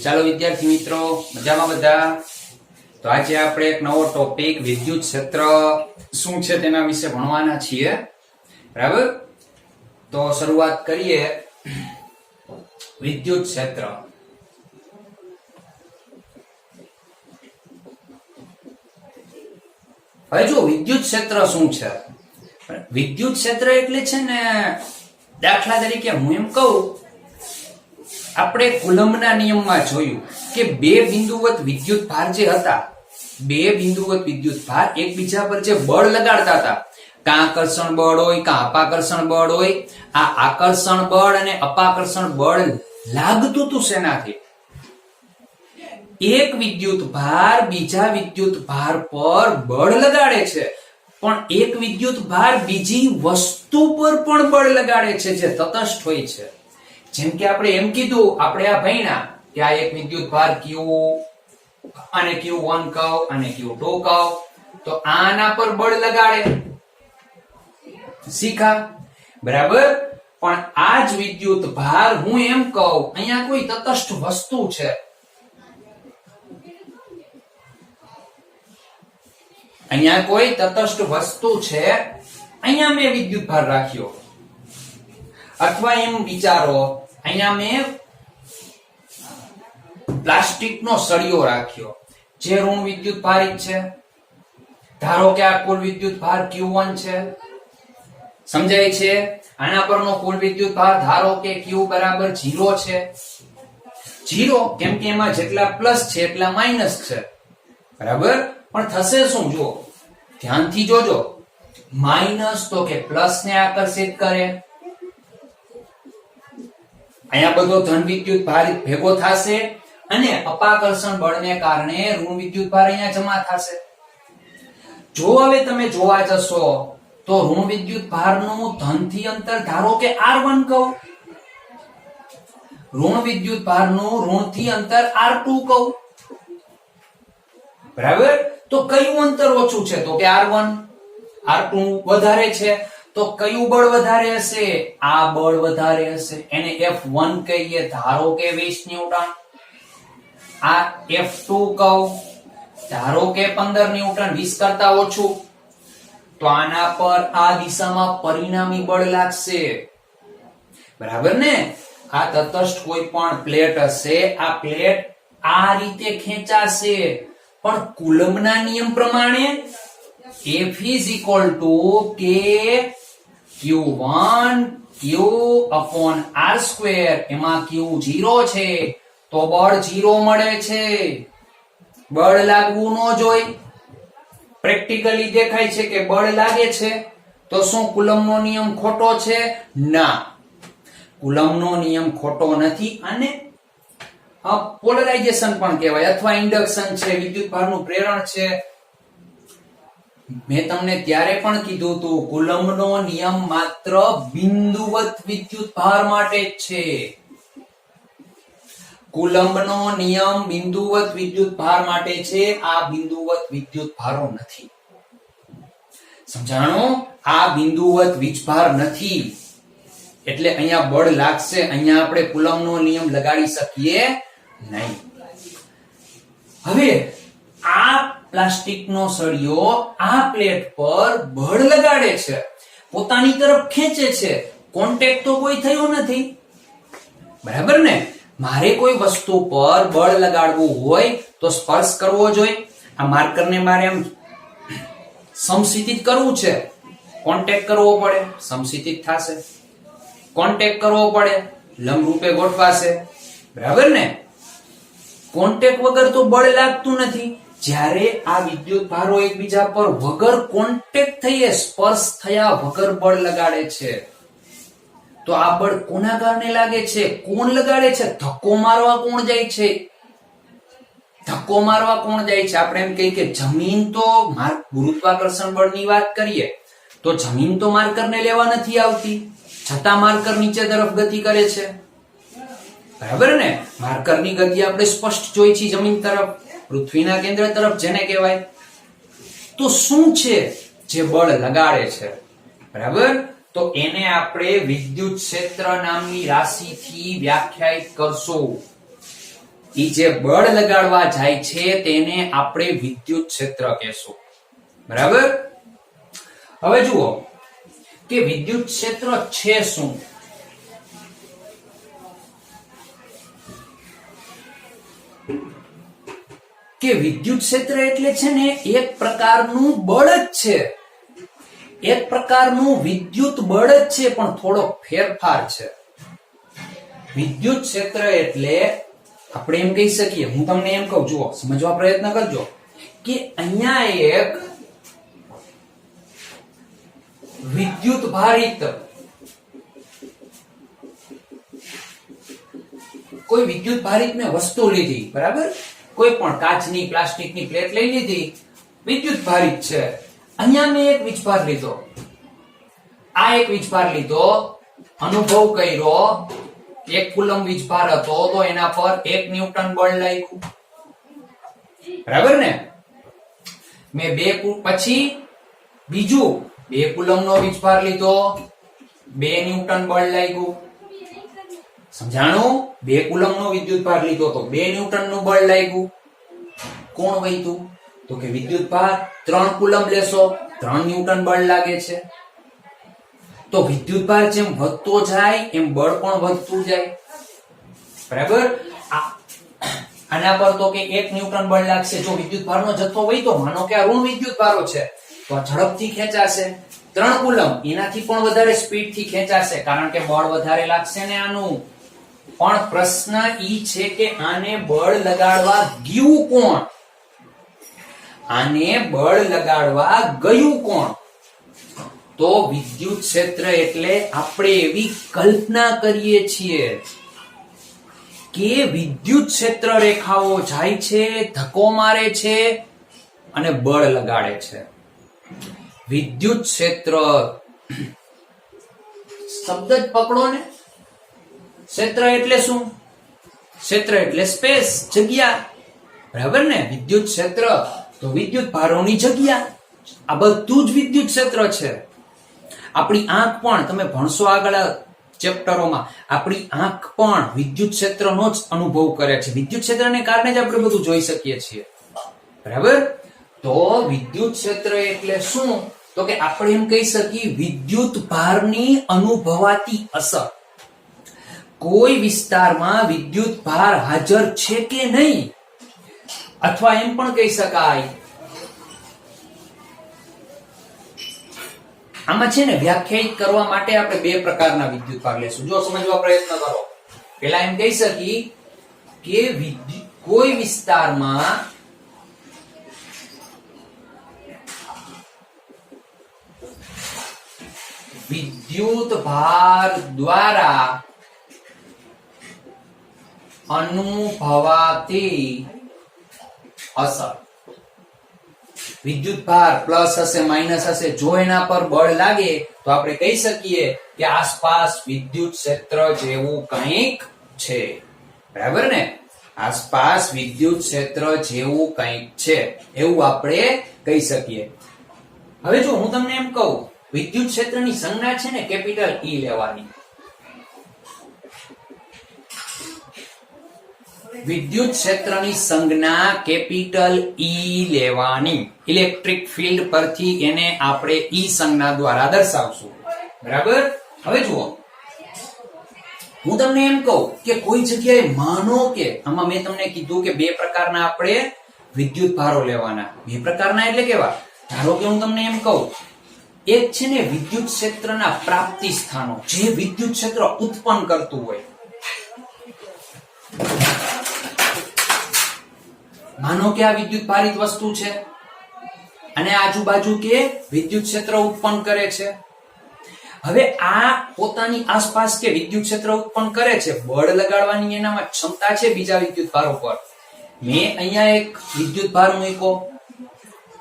ચાલો વિદ્યાર્થી મિત્રો, મજામાં બધા? તો આજે આપણે એક નવો ટોપિક વિદ્યુત ક્ષેત્ર શું છે તેના વિશે ભણવાના છીએ, બરાબર? તો શરૂઆત કરીએ. વિદ્યુત ક્ષેત્ર. હવે જો વિદ્યુત ક્ષેત્ર શું છે? વિદ્યુત ક્ષેત્ર એટલે છે ને, દાખલા તરીકે હું એમ કહું, આપણે કુલમ્બના નિયમમાં જોયું કે બે બિંદુવત વિદ્યુત ભાર જે હતા, બે બિંદુવત વિદ્યુત ભાર એકબીજા પર જે બળ લગાડતા હતા, કાં આકર્ષણ બળ હોય કાં અપાકર્ષણ બળ હોય, આ આકર્ષણ બળ અને અપાકર્ષણ બળ લાગતું હતું શેનાથી? એક વિદ્યુત ભાર બીજા વિદ્યુત ભાર પર બળ લગાડે છે, પણ એક વિદ્યુત ભાર બીજી વસ્તુ પર પણ બળ લગાડે છે જે તટસ્થ હોય છે. જેમ કે આપણે એમ કીધું, આપણે આ ભણ્યા કે આ એક વિદ્યુત ભાર Q અને Q1 કહો અને Q2 કહો, તો આના પર બળ લગાડે, શીખા, બરાબર? પણ આ જ વિદ્યુત ભાર હું એમ કહું, અહીંયા કોઈ તટસ્થ વસ્તુ છે, અહીંયા કોઈ તટસ્થ વસ્તુ છે, અહીંયા મેં વિદ્યુત ભાર રાખ્યો, અથવા એમ વિચારો, અહીંયા મેં પ્લાસ્ટિકનો સળિયો રાખ્યો જે ઋણ વિદ્યુત ભારિત છે. ધારો કે આ કુલ વિદ્યુત ભાર Q1 છે, સમજાય છે? આના પરનો કુલ વિદ્યુત ભાર ધારો કે Q બરાબર 0 છે. 0 કેમ કે એમાં જેટલા પ્લસ છે એટલા માઇનસ છે, બરાબર? પણ થશે શું? જુઓ, ધ્યાનથી જોજો. માઇનસ તો કે પ્લસ ને આકર્ષિત કરે, અહીંયા બધો ધન વિદ્યુત ભાર ભેગો થશે અને અપાકર્ષણ બળને કારણે ઋણ વિદ્યુત ભાર અહીંયા જમા થશે. જો હવે તમે જોવા જશો તો ઋણ વિદ્યુત ભારનું ધનથી અંતર ધારો કે R1 કહું, ઋણ વિદ્યુત ભારનું ઋણથી અંતર R2 કહું, બરાબર? તો કયું અંતર ઓછું છે? તો કે R1. R2 વધારે છે, તો કયું બળ વધારે હશે? આ બળ વધારે હશે, એને F1 કહીએ, ધારો કે 20 ન્યૂટન. આ F2 કહું, ધારો કે 15 ન્યૂટન, 20 કરતા ઓછું. તો આના પર આ દિશામાં પરિણામી બળ લાગશે, બરાબર ને? આ તટસ્થ કોઈ પણ પ્લેટ હશે, આ પ્લેટ આ રીતે ખેંચાશે, પણ કુલમ્બના નિયમ પ્રમાણે F is equal to K Q1 Q upon R square. એમાં Q 0 છે તો બળ 0 મળે છે. બળ લાગવું ન જોઈએ. પ્રેક્ટિકલી દેખાય છે કે બળ લાગે છે, તો શું કુલમ્બનો નિયમ ખોટો છે? ના, કુલમ્બનો નિયમ ખોટો નથી. અને પોલરાઇઝેશન પણ કહેવાય, અથવા ઇન્ડક્શન છે, વિદ્યુત ભારનું પ્રેરણ છે. મેં તમને ત્યારે પણ કીધું હતું, કુલમ્બનો નિયમ માત્ર બિંદુવત વિદ્યુત ભાર માટે જ છે. કુલમ્બનો નિયમ બિંદુવત વિદ્યુત ભાર માટે છે, આ બિંદુવત વિદ્યુત ભારો નથી. સમજાણું? આ બિંદુવત વીજભાર નથી, એટલે અહીંયા બળ લાગશે. અહીંયા આપણે કુલમ્બનો નિયમ લગાડી શકીએ નહીં. હવે આ પ્લાસ્ટિકનો સળિયો આ પ્લેટ પર બળ લગાડે છે, પોતાની તરફ ખેંચે છે, કોન્ટેક્ટ તો કોઈ થયો નથી, બરાબર ને? મારે કોઈ વસ્તુ પર બળ લગાડવું હોય તો સ્પર્શ કરવો જોઈએ. આ માર્કરને મારે આમ સમસ્થિત કરવું છે, કોન્ટેક્ટ કરવો પડે, સમસ્થિત થશે. કોન્ટેક્ટ કરવો પડે, લંબ રૂપે ગોઠવાશે, બરાબર ને? કોન્ટેક્ટ વગર તો બળ લાગતું નથી. જ્યારે આ વિદ્યુત ભારો એકબીજા પર વગર કોન્ટેક્ટ થઈએ, સ્પર્શ થયા વગર બળ લગાડે છે, તો આ બળ કોના કારણે લાગે છે? કોણ લગાડે છે? ધક્કો મારવા કોણ જાય છે? ધક્કો મારવા કોણ જાય છે? આપણે એમ કહીએ કે જમીન તો ગુરુત્વાકર્ષણ બળની વાત કરીએ તો જમીન તો માર્કરને લેવા નથી આવતી, છતાં માર્કર નીચે તરફ ગતિ કરે છે, બરાબર ને? માર્કરની ગતિ આપણે સ્પષ્ટ જોઈ છે જમીન તરફ, પૃથ્વીના કેન્દ્ર તરફ જેને કહેવાય. તો શું છે જે બળ લગાડે છે? બરાબર? તો એને આપણે વિદ્યુત ક્ષેત્ર નામની રાશિથી વ્યાખ્યાયિત કરશું. ઈ જે બળ લગાડવા જાય છે તેને આપણે વિદ્યુત ક્ષેત્ર કહેશું. બરાબર? હવે જુઓ કે વિદ્યુત ક્ષેત્ર છે શું? કે વિદ્યુત ક્ષેત્ર એટલે છે ને એક પ્રકારનું બળ જ છે, એક પ્રકારનું વિદ્યુત બળ જ છે, પણ થોડો ફેરફાર છે. વિદ્યુત ક્ષેત્ર એટલે આપણે એમ કહી શકીએ, હું તમને એમ કહું, જુઓ સમજવા પ્રયત્ન કરજો કે અહીંયા એક વિદ્યુત ભારિત કોઈ વિદ્યુત ભારિત મેં વસ્તુ લીધી, બરાબર? કોઈ પણ કાચની પ્લાસ્ટિકની પ્લેટ લઈ લીધી, વિદ્યુત ભારિત છે. અહીંયા મેં એક વીજભાર લીધો, આ એક વીજભાર લીધો, અનુભવ કર્યો, 1 કુલમ વીજભાર હતો તો એના પર 1 ન્યૂટન બળ લાગ્યું. બરાબર ને? મેં પછી બીજું 2 કુલમનો વીજભાર લીધો, 2 ન્યૂટન બળ લાગ્યું. સમજાણું? 2 કુલમનો વિદ્યુતભાર લીધો તો 2 ન્યૂટનનું બળ લાગ્યું. કોણ વહીતું? તો કે વિદ્યુતભાર. 3 કુલમ લેશો 3 ન્યૂટન બળ લાગે છે. તો વિદ્યુતભાર જેમ વધતો જાય એમ બળ પણ વધતું જાય. બરાબર? આના પર તો કે 1 ન્યૂટન બળ લાગશે. જો વિદ્યુતભારનો જથ્થો હોય તો માનો કે આ ઋણ વિદ્યુતભારો છે તો આ ઝડપથી ખેંચાશે. 3 કુલમ એનાથી પણ વધારે સ્પીડથી ખેંચાશે, કારણ કે બળ વધારે લાગશે ને આનું. પણ પ્રશ્ન ઈ છે કે આને બળ લગાડવા ગયું કોણ? આને બળ લગાડવા ગયું કોણ? તો વિદ્યુત ક્ષેત્ર એટલે આપણે એવી કલ્પના કરીએ છીએ કે વિદ્યુત ક્ષેત્ર રેખાઓ જાય છે, ધક્કો મારે છે અને બળ લગાડે છે. વિદ્યુત ક્ષેત્ર શબ્દ જ પકડો ને. ક્ષેત્ર એટલે શું? ક્ષેત્ર એટલે સ્પેસ, જગ્યા. બરાબર ને? વિદ્યુત ક્ષેત્ર તો વિદ્યુત ભારોની જગ્યા. આ બધું જ વિદ્યુત ક્ષેત્ર છે. આપણી આંખ પણ, તમે ભણશો આગળ ચેપ્ટરોમાં, આપણી આંખ પણ વિદ્યુત ક્ષેત્રનો જ અનુભવ કરે છે. વિદ્યુત ક્ષેત્રને કારણે જ આપણે બધું જોઈ શકીએ છીએ. બરાબર? તો વિદ્યુત ક્ષેત્ર એટલે શું? તો કે આપણે એમ કહી શકીએ વિદ્યુત ભારની અનુભવાતી અસર. કોઈ વિસ્તારમાં વિદ્યુત ભાર હાજર છે કે નહીં, અથવા એમ પણ કહી શકાય, આમાં છે ને વ્યાખ્યાયિત કરવા માટે આપણે 2 પ્રકારના વિદ્યુત ભાર લેશું. જો સમજવા પ્રયત્ન કરો. પહેલા એમ કહી શકીએ કે કોઈ વિસ્તારમાં વિદ્યુત ભાર દ્વારા અનુભવાતી અસર. વિદ્યુત ભાર પ્લસ હશે, માઇનસ હશે, જો એના પર બળ લાગે તો આપણે કહી શકીએ કે આસપાસ વિદ્યુત ક્ષેત્ર જેવું કંઈક છે. બરાબર ને? આસપાસ વિદ્યુત ક્ષેત્ર જેવું કંઈક છે એવું આપણે કહી શકીએ. હવે જો હું તમને એમ કહું, વિદ્યુત ક્ષેત્રની સંજ્ઞા છે ને કેપિટલ E લેવાની. વિદ્યુત ક્ષેત્રની સંજ્ઞા કેપિટલ E લેવાની. ઇલેક્ટ્રિક ફિલ્ડ પરથી એને આપણે E સંજ્ઞા દ્વારા દર્શાવશું. બરાબર? હવે જુઓ, હું તમને એમ કહું કે કોઈ જગ્યાએ માનો કે આમાં મેં તમને કીધું કે 2 પ્રકારના આપણે વિદ્યુત ભારો લેવાના. 2 પ્રકારના એટલે કેવા? ધારો કે હું તમને એમ કહું, એક છે ને વિદ્યુત ક્ષેત્રના પ્રાપ્તિ સ્થાનો, જે વિદ્યુત ક્ષેત્ર ઉત્પન્ન કરતું હોય. માનો કે આ વિદ્યુત ભારિત વસ્તુ છે અને આજુબાજુ કે વિદ્યુત ક્ષેત્ર ઉત્પન્ન કરે છે. હવે આ પોતાની આસપાસ કે વિદ્યુત ક્ષેત્ર ઉત્પન્ન કરે છે, બળ લગાડવાની એનામાં ક્ષમતા છે બીજા વિદ્યુત ભારો પર. મેં અહીંયા એક વિદ્યુત ભાર મૂક્યો,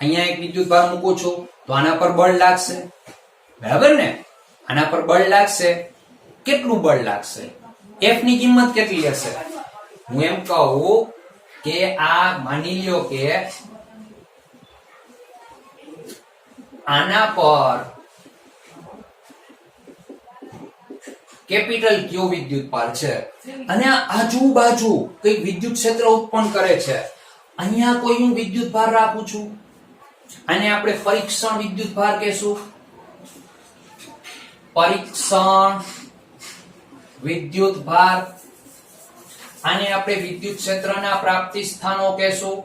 અહીંયા એક વિદ્યુત ભાર મૂકું છું તો આના પર બળ લાગશે. બરાબર ને? આના પર બળ લાગશે. કેટલું બળ લાગશે? F ની કિંમત કેટલી હશે? હું એમ કહું કે આ માની લ્યો કે આના પર કેપિટલ ક્યુ વિદ્યુત ભાર છે અને આ આજુબાજુ કઈ વિદ્યુત ક્ષેત્ર ઉત્પન્ન કરે છે. અહીંયા કોઈ હું વિદ્યુત ભાર રાખું છું, આને આપણે પરીક્ષણ વિદ્યુત ભાર કહેશું. પરીક્ષણ વિદ્યુત ભાર. આને આપણે વિદ્યુત ક્ષેત્રના પ્રાપ્તિ સ્થાનો કહેશું.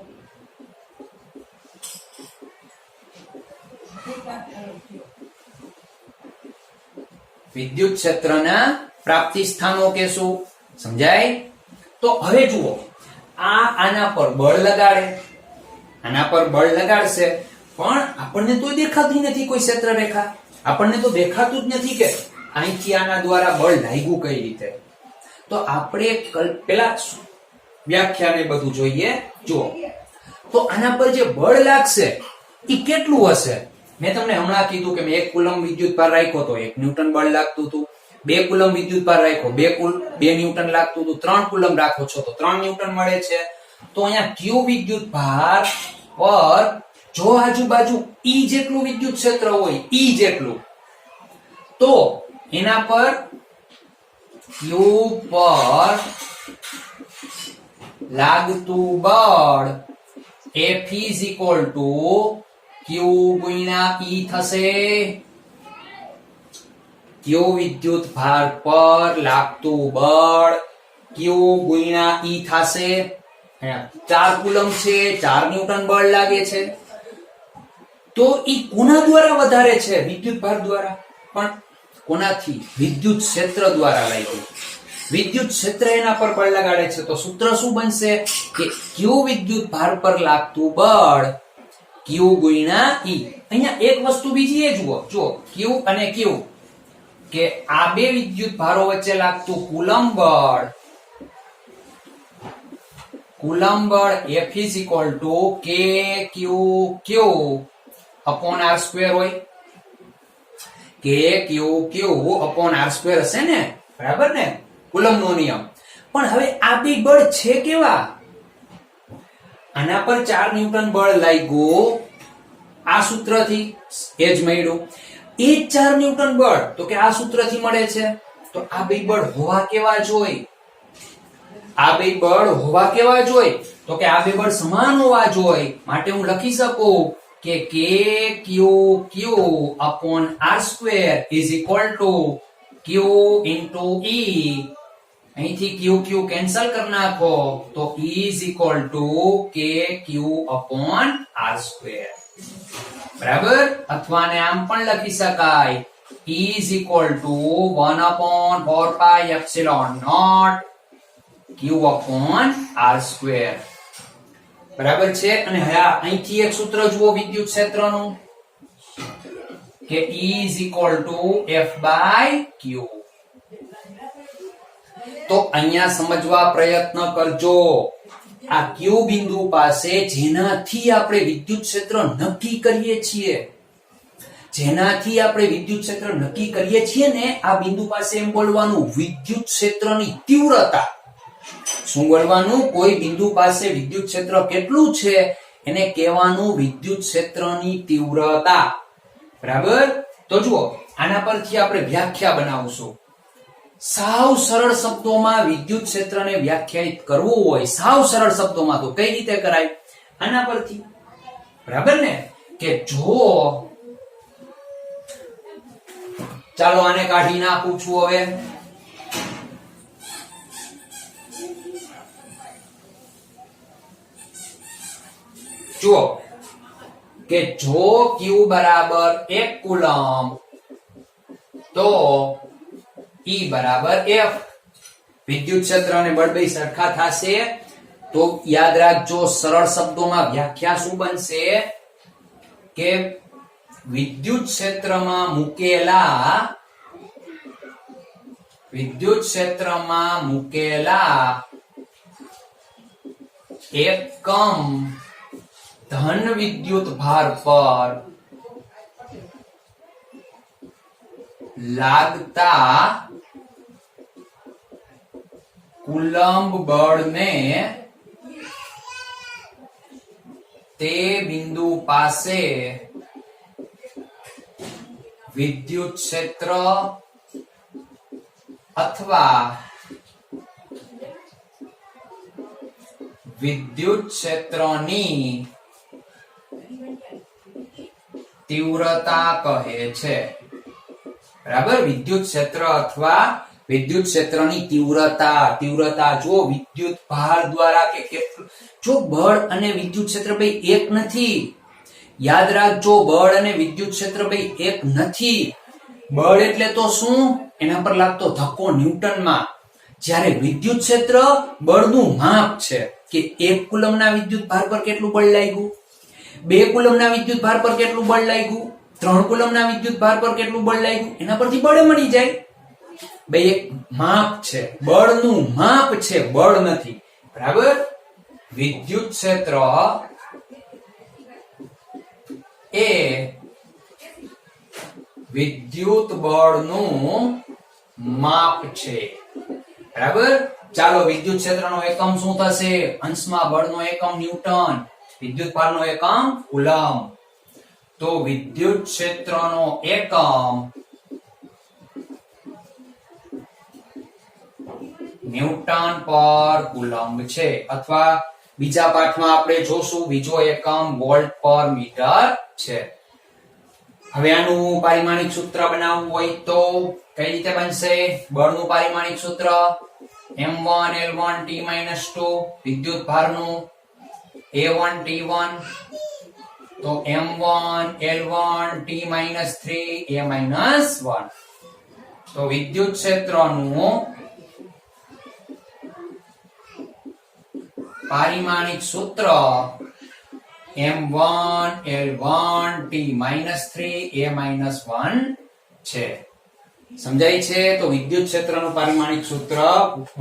વિદ્યુત ક્ષેત્રના પ્રાપ્તિ સ્થાનો કહેશું. સમજાય? તો હવે જુઓ, આના પર બળ લગાડે, આના પર બળ લગાડશે, પણ આપણને તો દેખાતી નથી કોઈ ક્ષેત્ર રેખા. આપણને તો દેખાતું જ નથી કે અહીંથી આના દ્વારા બળ લાગ્યું કઈ રીતે. તો આપણે પેલા વ્યાખ્યાને બધું જોઈએ. જુઓ, તો આના પર જે બળ લાગશે એ કેટલું હશે? મેં તમને હમણાં કીધું કે મેં 1 કુલમ વિદ્યુત ભાર રાખ્યો તો 1 ન્યૂટન બળ લાગતું હતું. 2 કુલમ વિદ્યુત ભાર રાખ્યો 2 ન્યૂટન લાગતું હતું. 3 કુલમ રાખો છો તો 3 ન્યૂટન મળે છે. તો અહીંયા ક્યુ વિદ્યુત ભાર પર જો આજુબાજુ ઈ જેટલું વિદ્યુત ક્ષેત્ર હોય, ઈ જેટલું, તો એના પર ક્યુ પર લાગતું બળ F is equal to Q ગુણ્યા E થશે. ક્યુ વિદ્યુત ભાર પર લાગતું બળ Q ગુણ્યા E થશે. 4 કુલમ છે, 4 ન્યૂટન બળ લાગે છે. તો ઈ કોના દ્વારા વધારે છે? વિદ્યુત ભાર દ્વારા. પણ કોનાથી? વિદ્યુત ક્ષેત્ર દ્વારા લાગ્યું. વિદ્યુત ક્ષેત્ર એના પર બળ લગાડે છે. તો સૂત્ર શું બનશે કે ક્યુ વિદ્યુત ભાર પર લાગતું બળ ક્યુ ગુણ્યા ઈ. અહીંયા એક વસ્તુ બીજી એ જુઓ, ક્યુ અને ક્યુ, કે આ બે વિદ્યુત ભારો વચ્ચે લાગતું કુલમ બળ F is equal to K Q Q upon R square હોય. K Q Q upon R square હશે ને, બરાબર ને? કુલમનો નિયમ. પણ હવે આ બે બળ છે કેવા? આના પર 4 ન્યૂટન બળ લાગ્યું આ સૂત્રથી, એ જ મળ્યું. એ 4 ન્યૂટન બળ તો કે આ સૂત્રથી મળે છે. તો આ બે બળ હોવા કેવા જોઈએ? આ બે બળ હોવા કેવા જોઈએ? તો કે આ બે બળ સમાન હોવા જોઈએ. માટે હું લખી શકું કે K Q Q upon R square is equal to Q into E. અહીંથી Q Q કેન્સલ કરી નાખો તો E is equal to K Q upon R square. બરાબર? અથવા ને આમ પણ લખી શકાય E is equal to 1 upon 4 pi epsilon naught Q upon R square. બરાબર છે? અને હા, અહીંથી એક સૂત્ર જુઓ વિદ્યુત ક્ષેત્રનું કે E is equal to F by Q. તો અહીંયા સમજવા પ્રયત્ન કરજો. આ ક્યુ બિંદુ પાસે જેનાથી આપણે વિદ્યુત ક્ષેત્ર નક્કી કરીએ છીએ, ને આ બિંદુ પાસે એમ બોલવાનું વિદ્યુત ક્ષેત્રની તીવ્રતા. શું બોલવાનું? કોઈ બિંદુ પાસે વિદ્યુત ક્ષેત્ર કેટલું છે એને કહેવાનું વિદ્યુત ક્ષેત્રની તીવ્રતા. બરાબર? તો જુઓ, આના પરથી આપણે વ્યાખ્યા બનાવશું. સાવ સરળ શબ્દોમાં વિદ્યુત ક્ષેત્રને વ્યાખ્યાયિત કરવું હોય, સાવ સરળ શબ્દોમાં, તો કઈ રીતે કરાય? આના પરથી. બરાબર ને? કે જો, ચાલો આને કાઢી નાખું છું હવે. જુઓ કે જો Q બરાબર 1 કુલમ તો E બરાબર F. વિદ્યુત ક્ષેત્ર અને બળ બે સરખા થશે. તો યાદ રાખજો, સરળ શબ્દોમાં વ્યાખ્યા શું બનશે કે વિદ્યુત ક્ષેત્રમાં મૂકેલા એકમ ધન વિદ્યુત ભાર પર લાગતા કુલંબ બળને તે બિંદુ પાસે વિદ્યુત ક્ષેત્ર અથવા વિદ્યુત ક્ષેત્રની તીવ્રતા કહે છે. બરાબર, વિદ્યુત ક્ષેત્ર અથવા વિદ્યુત ક્ષેત્રની તીવ્રતા જો વિદ્યુત ભાર દ્વારા કે કેટલું, જો બળ અને વિદ્યુત ક્ષેત્ર બે એક નથી. યાદ રાખજો, બળ અને વિદ્યુત ક્ષેત્ર બે એક નથી. બળ એટલે તો શું? એના પર લાગતો ધક્કો ન્યૂટનમાં. જ્યારે વિદ્યુત ક્ષેત્ર બળનું માપ છે કે 1 કુલમના વિદ્યુત ભાર પર કેટલું બળ લાગ્યું, 2 કુલમના વિદ્યુત ભાર પર કેટલું બળ લાગ્યું, 3 કુલમના વિદ્યુત ભાર પર કેટલું બળ લાગ્યું, એના પરથી બળ મળી જાય. બે એક માપ છે, બળનું માપ છે, બળ નથી. બરાબર, વિદ્યુત ક્ષેત્ર એ વિદ્યુત બળનું માપ છે. બરાબર, ચાલો વિદ્યુત ક્ષેત્રનો એકમ શું થશે? અંશમાં બળનો એકમ ન્યૂટન, વિદ્યુત ભારનો એકમ કુલમ. તો વિદ્યુત ક્ષેત્રનો એકમ ન્યૂટન પર કુલમ્બ છે. અથવા બીજા પાઠમાં આપણે જોશું બીજો એકમ વોલ્ટ પર મીટર છે. હવે આનું પારિમાણિક સૂત્ર બનાવવું હોય તો કઈ રીતે બનશે? બળનું પારિમાણિક સૂત્ર m1 l1 t-2, વિદ્યુત ભારનું a1 t1, તો m1 l1 t-3 a-1. તો વિદ્યુત ક્ષેત્રનું પારિમાણિક સૂત્ર m1 l1 t-3 a-1 છે. સમજાય છે? તો વિદ્યુત ક્ષેત્રનું પારિમાણિક સૂત્ર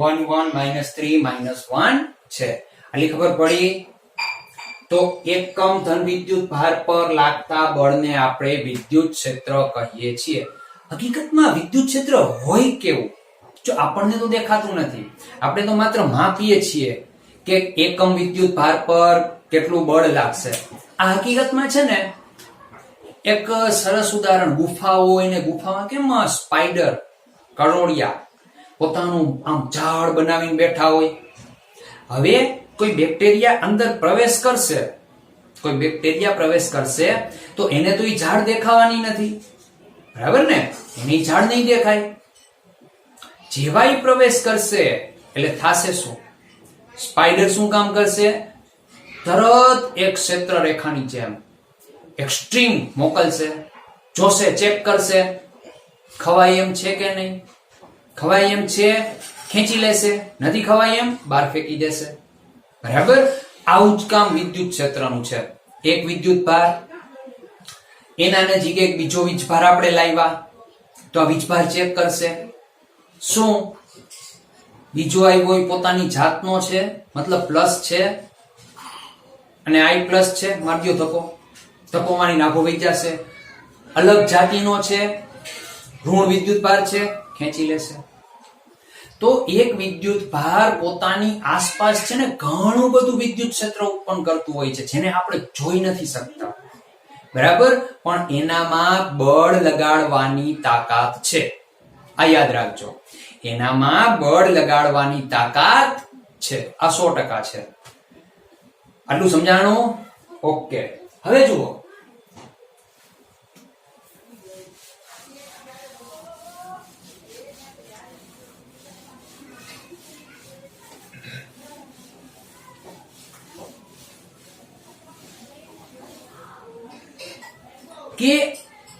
1 1 3 1 છે. આટલી ખબર પડી? તો એકમ ધન વિદ્યુત ભાર પર લાગતા બળને આપણે વિદ્યુત ક્ષેત્ર કહીએ છીએ. હકીકતમાં વિદ્યુત ક્ષેત્ર હોય કેવું? જો આપણને તો દેખાતું નથી, આપણે તો માત્ર માપીએ છીએ કે એકમ વિદ્યુત ભાર પર કેટલું બળ લાગશે. આ હકીકતમાં છે ને, એક સરસ ઉદાહરણ, ગુફા હોય ને ગુફામાં કેમ સ્પાઈડર, કરોળિયા પોતાનું આમ ઝાડ બનાવીને બેઠા હોય. હવે કોઈ બેક્ટેરિયા અંદર પ્રવેશ કરશે, તો એને તો એ ઝાડ દેખાવાની નથી. બરાબર ને? એને ઝાડ નહીં દેખાય. જેવા ઈ પ્રવેશ કરશે એટલે થાશે શું? સ્પાઈડર શું કામ કરશે? તરત એક ક્ષેત્ર રેખાની જેમ એક્સ્ટ્રીમ મોકલશે, જોશે, ચેક કરશે, ખવાય એમ છે કે નહીં, ખવાય એમ છે, ખેંચી લેશે, નથી ખવાય એમ બહાર ફેંકી દેશે. બરાબર, આવું જ કામ વિદ્યુત ક્ષેત્રનું છે. એક વિદ્યુત ભાર, એના નજીક એક બીજો વીજભાર આપણે લાવ્યા, તો આ વીજભાર ચેક કરશે. શું બીજો આવ્યો એ પોતાની જાતનો છે, મતલબ પ્લસ છે, અને આઈ પ્લસ છે, મારી દો ધક્કો, ધક્કો મારી નાખો, વહી જશે. અલગ જાતિનો છે, ઋણ વિદ્યુત ભાર છે, ખેંચી લેશે. તો એક વિદ્યુત ભાર પોતાની આસપાસ છે ને ઘણું બધું વિદ્યુત ક્ષેત્ર ઉત્પન્ન કરતું હોય છે, જેને આપણે જોઈ નથી શકતા. બરાબર, પણ એનામાં બળ લગાડવાની તાકાત છે. આ યાદ રાખજો, એનામાં બળ લગાડવાની તાકાત છે. આ 100% છે. આટલું સમજાણું? ઓકે. હવે જુઓ, કે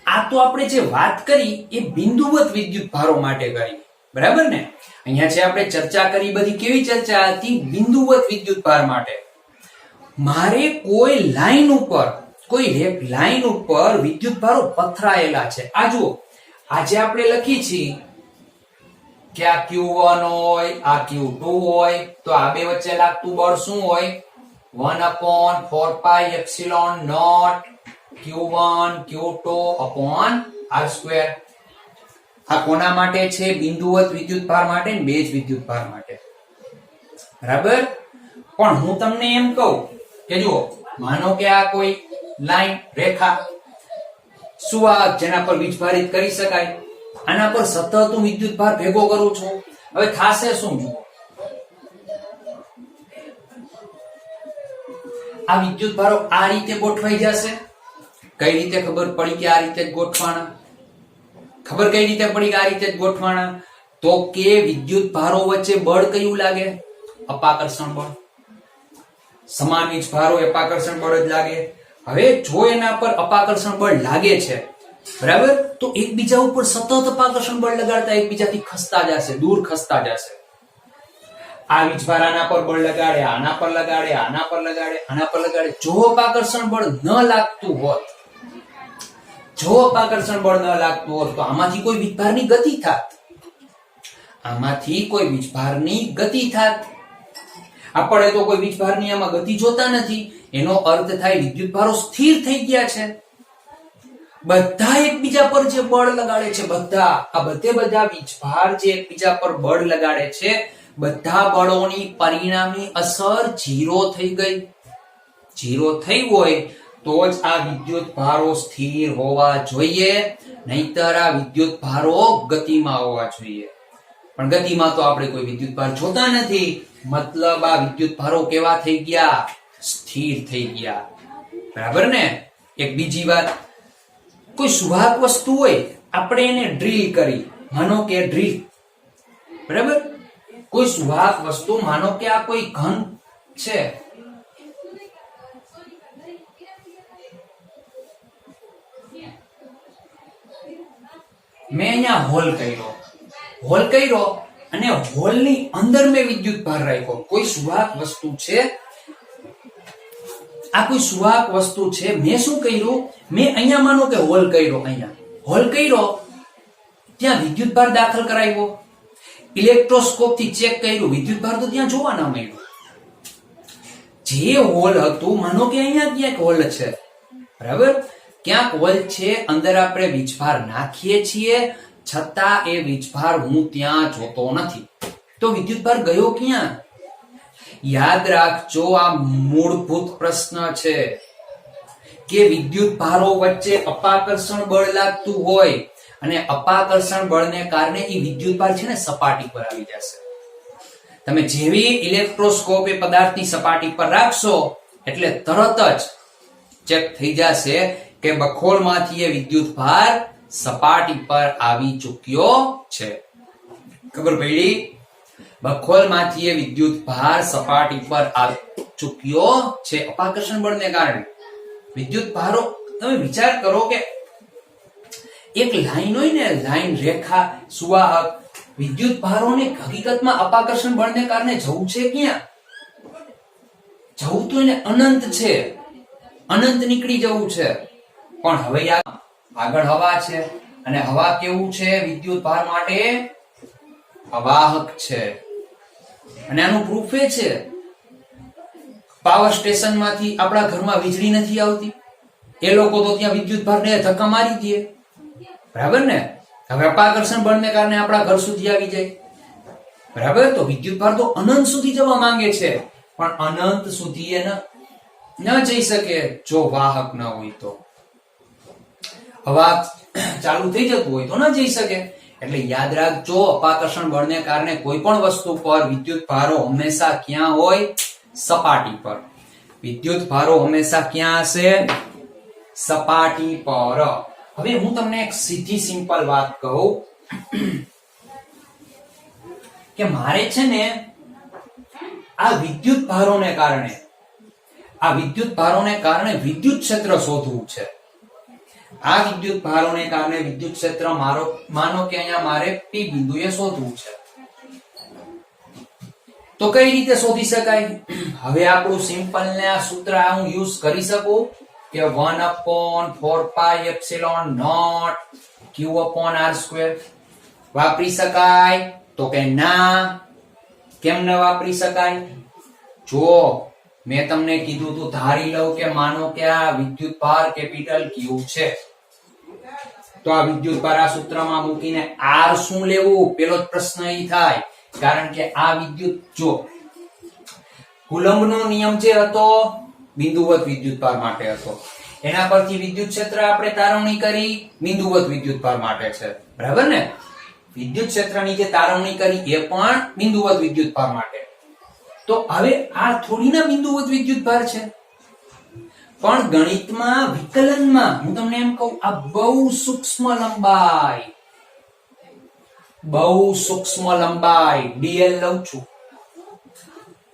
આ તો આપણે જે વાત કરી એ બિંદુવત વિદ્યુત ભારો માટે કરી. બરાબર ને? અહીંયા જે આપણે ચર્ચા કરી બધી કેવી ચર્ચા હતી? બિંદુવત વિદ્યુત ભાર માટે. મારે કોઈ લાઈન ઉપર વિદ્યુત ભારો પથરાયેલા છે. આ જુઓ, આજે આપણે લખી છીએ કે આ Q1 હોય, આ Q2 હોય, તો આ બે વચ્ચે લાગતું બળ શું હોય? 1/4πε0 Q1 Q2 r². આ કોના માટે છે? બિંદુવત વિદ્યુત ભાર માટે ને બેઝ વિદ્યુત ભાર માટે. બરાબર, પણ હું તમને એમ કહું કે જુઓ, માનો કે આ કોઈ લાઈન, રેખા, સુવાહક જેના પર વીજભારિત કરી શકાય, આના પર સતત હું વિદ્યુત ભાર ભેગો કરું છું. હવે થાશે શું? જુઓ, આ વિદ્યુત ભારો આ રીતે ગોઠવાઈ જશે. કઈ રીતે ખબર પડી કે આ રીતે જ ગોઠવાના? ખબર કઈ રીતે પડી કે આ રીતે જ ગોઠવાના? તો કે વિદ્યુત ભારો વચ્ચે બળ કયું લાગે? અપાકર્ષણ બળ. સમાન વીજ ભારો અપાકર્ષણ બળ જ લાગે. હવે જો એના પર અપાકર્ષણ બળ લાગે છે, બરાબર, તો એકબીજા ઉપર સતત અપાકર્ષણ બળ લગાડતા એકબીજાથી ખસતા જશે, દૂર ખસતા જશે. આ વીજભાર આના પર બળ લગાડે, આના પર લગાડે, આના પર લગાડે, આના પર લગાડે. જો અપાકર્ષણ બળ ન લાગતું હોત, જો અપાકર્ષણ બળ ન લાગતું હોત તો આમાંથી કોઈ વીજભારની ગતિ થાત. આમાંથી કોઈ વીજભારની ગતિ થાત. આપણે તો કોઈ વીજભારની આમાં ગતિ જોતા નથી. એનો અર્થ થાય વિદ્યુત ભારો સ્થિર થઈ ગયા છે. બધા એકબીજા પર જે બળ લગાડે છે, બધા બધા વીજભાર જે એકબીજા પર બળ લગાડે છે, બધા બળોની પરિણામી અસર 0 થઈ ગઈ. 0 થઈ હોય તો જ આ વિદ્યુત ભારો સ્થિર હોવા જોઈએ, નહીતર આ વિદ્યુત ભારો ગતિમાં હોવા જોઈએ. પણ ગતિમાં તો આપણે કોઈ વિદ્યુત ભાર જોતા નથી. મતલબ આ વિદ્યુત ભારો કેવા થઈ ગયા? સ્થિર થઈ ગયા. બરાબર ને? એક બીજી વાત, કોઈ સુવાહક વસ્તુ હોય, આપણે એને ડ્રીલ કરી, માનો કે ડ્રીલ, બરાબર, કોઈ સુવાહક વસ્તુ, માનો કે આ કોઈ ઘન છે, મેં અહીંયા હોલ કર્યો અને હોલની અંદર મેં વિદ્યુત ભાર રાખ્યો. કોઈ સુવાહક વસ્તુ છે, આ કોઈ સુવાહક વસ્તુ છે, મેં શું કર્યું? મેં અહીંયા માનો કે હોલ કર્યો, અહીંયા હોલ કર્યો, ત્યાં વિદ્યુત ભાર દાખલ કરાવ્યો, ઇલેક્ટ્રોસ્કોપ થી ચેક કર્યું, વિદ્યુત ભાર તો ત્યાં જોવા ના મળ્યો. જે હોલ હતું, માનો કે અહીંયા ક્યાંક હોલ છે, બરાબર, ક્યાંક હોલ છે, અંદર આપણે વીજભાર નાખીએ છીએ, છતાં એ વીજભાર હું ત્યાં જોતો નથી. તો વિદ્યુત ભાર ગયો ક્યાં? યાદ રાખજો, આ મૂળભૂત પ્રશ્ન છે કે વિદ્યુત ભારો વચ્ચે અપાકર્ષણ બળ લાગતું હોય અને અપાકર્ષણ બળને કારણે એ વિદ્યુત ભાર છે ને સપાટી પર આવી જશે. તમે જેવી ઇલેક્ટ્રોસ્કોપ એ પદાર્થની સપાટી પર રાખશો એટલે તરત જ ચેક થઈ જશે કે બખોલમાંથી એ વિદ્યુત ભાર સપાટી પર આવી ચૂક્યો છે. ખબર પડી? બખોલમાંથી એ વિદ્યુત ભાર સપાટી પર આવી ચૂક્યો છે અપાકર્ષણ બળને કારણે. વિદ્યુત ભારો, તમે વિચાર કરો કે એક લાઈન હોય ને, લાઈન, રેખા, સુવાહક, વિદ્યુત ભારોને હકીકતમાં અપાકર્ષણ બળને કારણે જવું છે ક્યાં? જવું તો એને અનંત છે, અનંત નીકળી જવું છે. પણ હવે આગળ હવા છે અને હવા કેવું છે? વિદ્યુત ભાર માટે અવાહક છે. અને આનું પ્રૂફ એ છે, પાવર સ્ટેશન માંથી આપણા ઘરમાં વીજળી નથી આવતી, એ લોકો તો ત્યાં વિદ્યુત ભારને ધક્કા મારી દે, બરાબર ને? હવે અપાકર્ષણ બળને કારણે આપણા ઘર સુધી આવી જાય, બરાબર? તો વિદ્યુત ભાર તો અનંત સુધી જવા માંગે છે, પણ અનંત સુધી એ ન જઈ શકે જો વાહક ન હોય તો. હવા ચાલુ થઈ જતું હોય તો ન જઈ શકે. એટલે યાદ રાખજો, અપાકર્ષણ બળને કારણે કોઈ પણ વસ્તુ પર વિદ્યુત ભારો હંમેશા ક્યાં હોય? સપાટી પર. વિદ્યુત ભારો હંમેશા ક્યાં હશે? સપાટી પર. હવે હું તમને એક સીધી સિમ્પલ વાત કહું કે મારે છે ને આ વિદ્યુત ભારોને કારણે વિદ્યુત ક્ષેત્ર શોધવું છે. આ વિદ્યુત ભારોને કારણે વિદ્યુત ક્ષેત્ર માનો કે અહીંયા મારે P બિંદુએ શોધવું છે. તો કઈ રીતે શોધી શકાય? હવે આપણું સિમ્પલ ને આ સૂત્ર હું યુઝ કરી શકું કે 1/4πε0 q/r². વાપરી શકાય? તો કે ના. કેમ ન વાપરી શકાય? જો મેં તમને કીધું તું, ધારી લઉં કે માનો કે આ વિદ્યુત ભાર કેપિટલ Q છે, તો આ વિદ્યુત ભાર આ સૂત્રમાં મૂકીને R શું લેવું? પેલો જ પ્રશ્ન એ થાય. કારણ કે આ વિદ્યુત, જો કુલમ્બનો નિયમ જે હતો બિંદુવત વિદ્યુત ભાર માટે હતો, એના પરથી વિદ્યુત ક્ષેત્ર આપણે તારવણી કરી બિંદુવત વિદ્યુતભાર માટે છે, બરાબર ને? વિદ્યુત ક્ષેત્રની જે તારવણી કરી એ પણ બિંદુવત વિદ્યુતભાર માટે. તો હવે આ થોડી ના બિંદુવત વિદ્યુતભાર છે, પણ ગણિતમાં વિકલનમાં હું તમને એમ કહું, આ બહુ સૂક્ષ્મ લંબાઈ dl લઉં છું,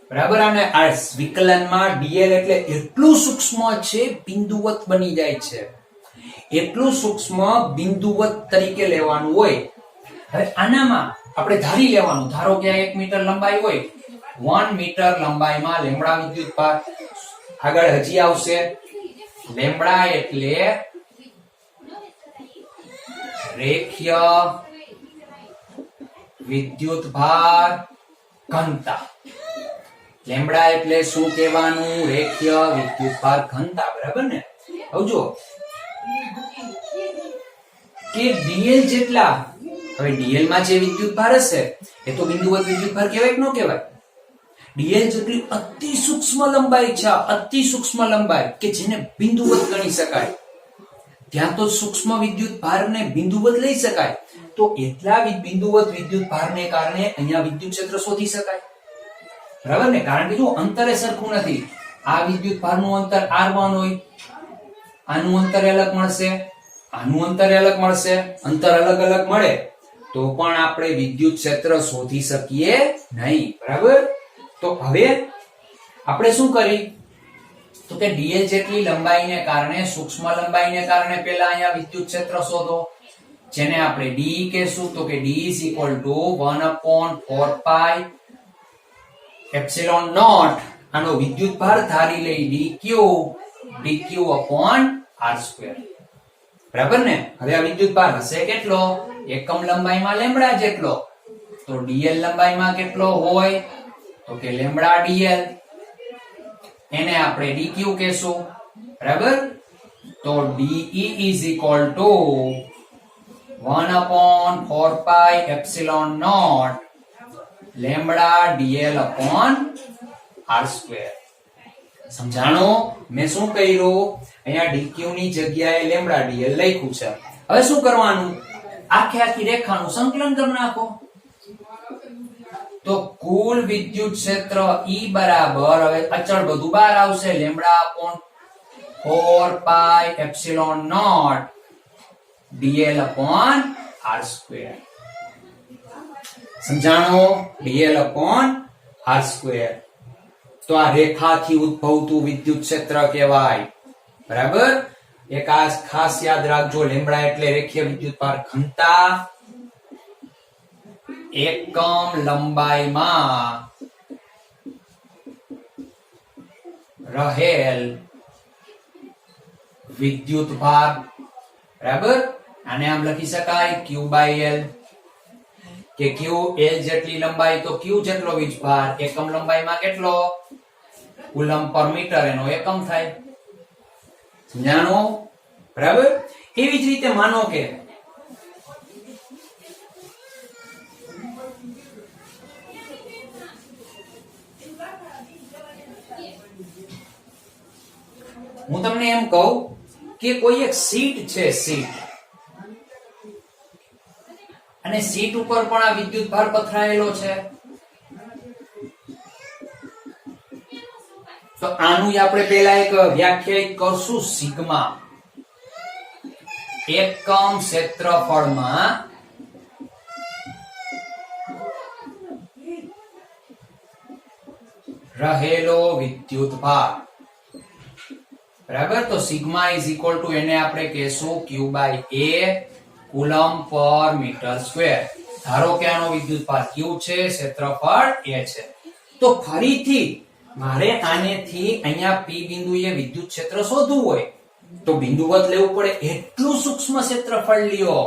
બરાબર? અને આ વિકલનમાં dl એટલે એટલું સૂક્ષ્મ છે, બિંદુવત બની જાય છે. એટલું સૂક્ષ્મ બિંદુવત તરીકે લેવાનું હોય. હવે આનામાં આપણે ધારી લેવાનું, ધારો કે 1 મીટર લંબાઈ હોય, 1 મીટર લંબાઈમાં લેમ્બડા વિદ્યુતભાર. આગળ હજી આવશે, લેમ્બડા એટલે રેખીય વિદ્યુતભાર ઘનતા. લેમ્બડા એટલે શું કહેવાનું? રેખીય વિદ્યુતભાર ઘનતા, બરાબર ને? હવે જો કે dl જેટલા, હવે dl માં જે વિદ્યુતભાર હશે એ તો બિંદુવત વિદ્યુતભાર કહેવાય કે ન કહેવાય? dl જેટલી અતિ સૂક્ષ્મ લંબાઈ છે, અતિ સૂક્ષ્મ લંબાઈ કે જેને બિંદુવત ગણી શકાય. ત્યાં તો સૂક્ષ્મ વિદ્યુતભારને બિંદુવત લઈ શકાય. તો એટલા બિંદુવત વિદ્યુતભારને કારણે અહીંયા વિદ્યુત ક્ષેત્ર શોધી શકાય, બરાબર ને? કારણ કે જો અંતરે સરખું નથી, આ વિદ્યુતભારનું અંતર r1 હોય, આનું અંતર અલગ મળશે, આનું અંતર અલગ મળશે. અંતર અલગ અલગ મળે તો પણ આપણે વિદ્યુત ક્ષેત્ર શોધી શકીએ નહીં, બરાબર? તો હવે આપણે શું કરી, તો કે dl જેટલી લંબાઈને કારણે, સૂક્ષ્મ લંબાઈને કારણે પહેલા અહીંયા વિદ્યુત ક્ષેત્ર શોધો, જેને આપણે d કહેશું. તો કે d is equal to 1/4 pi epsilon naught, આનો વિદ્યુતભાર ધારી લઈ dq upon r², બરાબર ને? હવે આ વિદ્યુતભાર હશે કેટલો? એકમ લંબાઈમાં લેમ્બડા જેટલો. તો dl લંબાઈમાં કેટલો હોય? તો કે લેમ્બડા dl, એને આપણે dq કહેશું, બરાબર? તો de is equal to 1/4 pi epsilon naught lambda dl upon r². સમજાણો? મેં શું કર્યું? અહીંયા dq ની જગ્યાએ લેમ્બડા dl લખ્યું છે. હવે શું કરવાનું? આખી રેખાનું સંકલન કરી નાખો. તો કુલ વિદ્યુત ક્ષેત્ર E બરાબર, હવે અચળ બધું બહાર આવશે, lambda upon 4 pi epsilon naught dl upon r². સમજાણો? dl upon r². તો આ રેખાથી ઉદ્ભવતું વિદ્યુત ક્ષેત્ર કહેવાય, બરાબર? એક આ ખાસ યાદ રાખજો, લેમ્બડા એટલે રેખીય વિદ્યુતભાર ઘનતા. એકમ લંબાઈમાં રહેલ વિદ્યુતભાર, બરાબર? આને આમ લખી શકાય q/l, કે q l જેટલી લંબાઈ તો q જેટલો વીજભાર, એકમ લંબાઈમાં કેટલો? કુલમ પર મીટર, એનો એકમ થાય. સમજાણો? બરાબર? એવી જ રીતે માનો કે હું તમને એમ કહું કે કોઈ એક સીટ છે, સીટ, અને સીટ ઉપર પણ આ વિદ્યુતભાર પથરાયેલો છે. તો આનું આપણે પહેલા એક વ્યાખ્યાયિત કરશું, સિગ્મા. એકમ ક્ષેત્રફળમાં રહેલો વિદ્યુતભાર, બરાબર? તો સિગ્મા ઇઝ ઇક્વલ ટુ, એને આપણે કહેશું q/a કુલમ પર મીટર સ્ક્વેર. ધારો કે આનો વિદ્યુતભાર q છે, ક્ષેત્રફળ a છે. તો ફરીથી મારે આનેથી અહીંયા p બિંદુએ વિદ્યુત ક્ષેત્ર શોધવું હોય તો બિંદુવત લેવું પડે. એટલું સૂક્ષ્મ ક્ષેત્રફળ લ્યો,